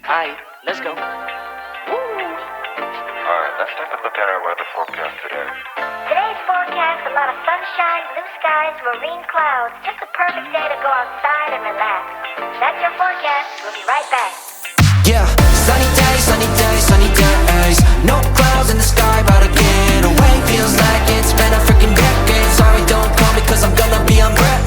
Alright, let's go. Alright, let's take a look at our weather forecast today. Today's forecast, a lot of sunshine, blue skies, marine clouds. Just a perfect day to go outside and relax. That's your forecast. We'll be right back. Yeah, sunny days, sunny days, sunny days. No clouds in the sky, about to get away. Feels like it's been a freaking decade. Sorry, don't call me cause I'm gonna be on break.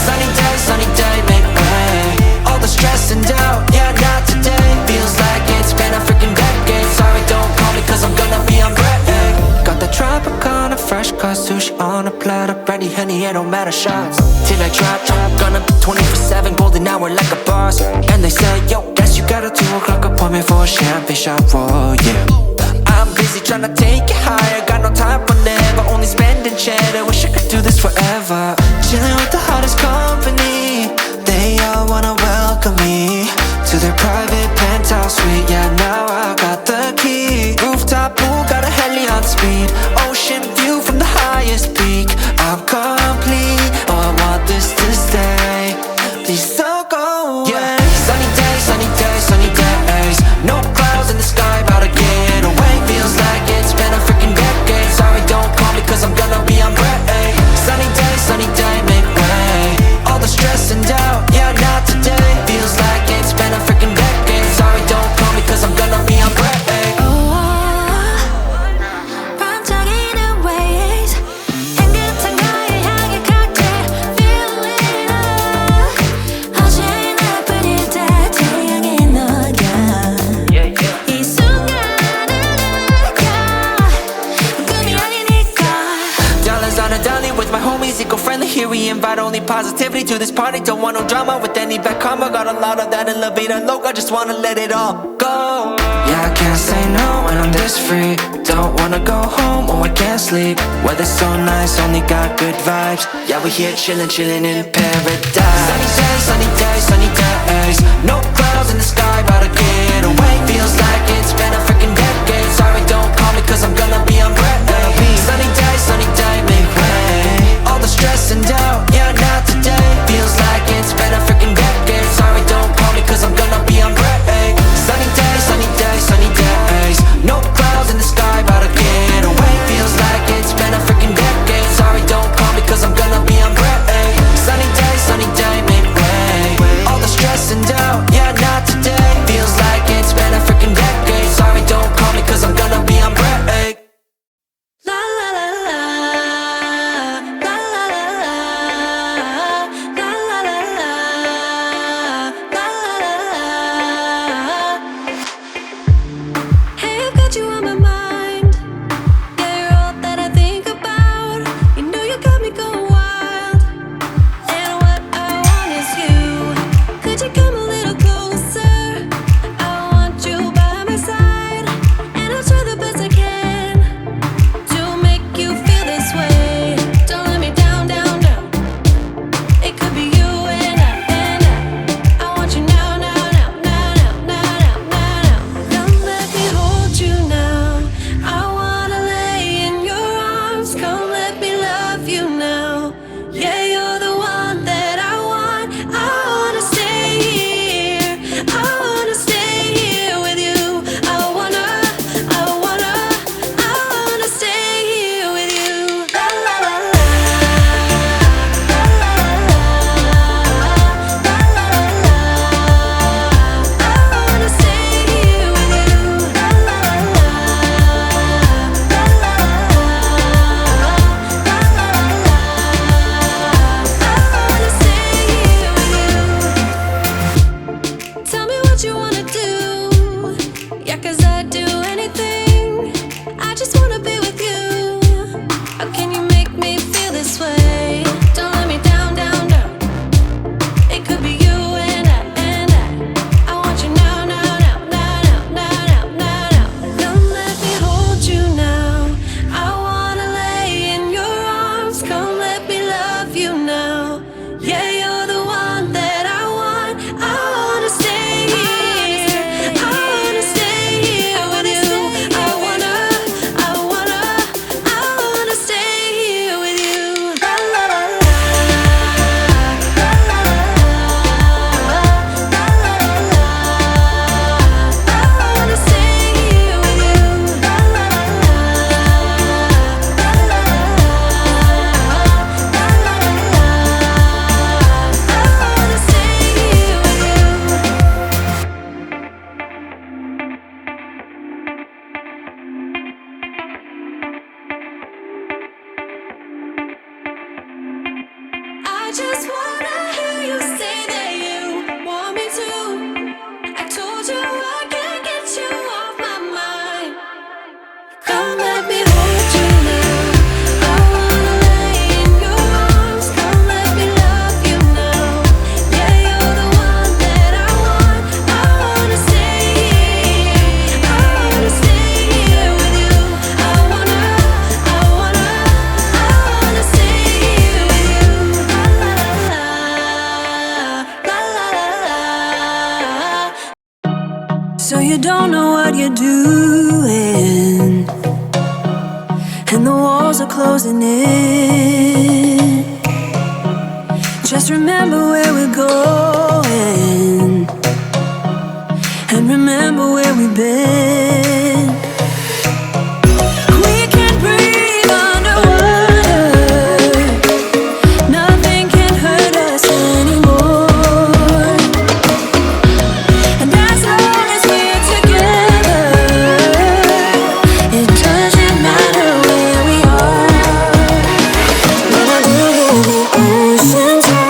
Sunny day, make way. All the stress and doubt, yeah, not today. Feels like it's been a freaking decade. Sorry, don't call me cause I'm gonna be on break. Got the Tropicana, fresh cut sushi on a platter. Brandy, honey, it don't matter, shots till I drop. Gonna be 24/7, golden hour like a boss. And they say, yo, guess you got a 2 o'clock appointment for a champagne shot, whoa, yeah. I'm busy tryna take it higher. Got no time for never, only spending cheddar. Wish I could do this forever. Chilling with the hottest company. They all wanna welcome me to their private penthouse suite. Yeah, now I got the key. Rooftop pool, got a heli on speed. Ocean view from the highest peak. I'm complete, oh I want this to stay. Please don't go away. Yeah. Sunny days, sunny days, sunny days. No clouds in the sky, about to get away. Feels like it's been a freaking decade. Sorry, don't call me cause I'm gonna be on break. Sunny day, make way. All the stress and doubt, yeah, not today. Feels like it's been a freaking decade. Sorry, don't call me cause I'm gonna be on break. 반짝이는 waves 향긋한 거에 향해 칵테일 feeling up 어제나 뿌릴 때 태양에 녹여 이 순간을 느껴 꿈이 아니니까 Dollars on a dolly with my homies, eco-friendly. Here we invite only positivity to this party. Don't want no drama with any bad karma. Got a lot of that in La Vida Loca. Just wanna let it all go. Yeah, I can't say no when I'm this free. Don't wanna go home, oh I can't sleep. Weather's so nice, only got good vibes. Yeah, we here chillin', chillin' in paradise. Sunny days, sunny days. No clouds in the sky, about to get away. Feels like it's been a freaking decade. Sorry, don't call me cause I'm gonna be on break. Sunny day, make way. All the stress and doubt, yeah, not today. Feels like it's been a freaking decade. Sorry, don't call me cause I'm gonna be on break. Sunny days, sunny days, sunny days. No clouds in the sky, about to get away. Feels like it's been a freaking decade. Sorry, don't call me cause I'm gonna be on break. Sunny So you don't know what you're doing, and the walls are closing in. Just remember where we're going, and remember where we've been. We can breathe underwater. Nothing can hurt us anymore. And as long as we're together, it doesn't matter where we are. When I do hear the ocean's roar.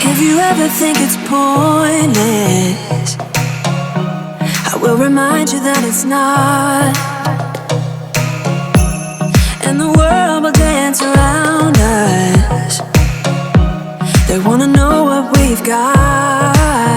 If you ever think it's pointless, I will remind you that it's not. And the world will dance around us. They wanna know what we've got.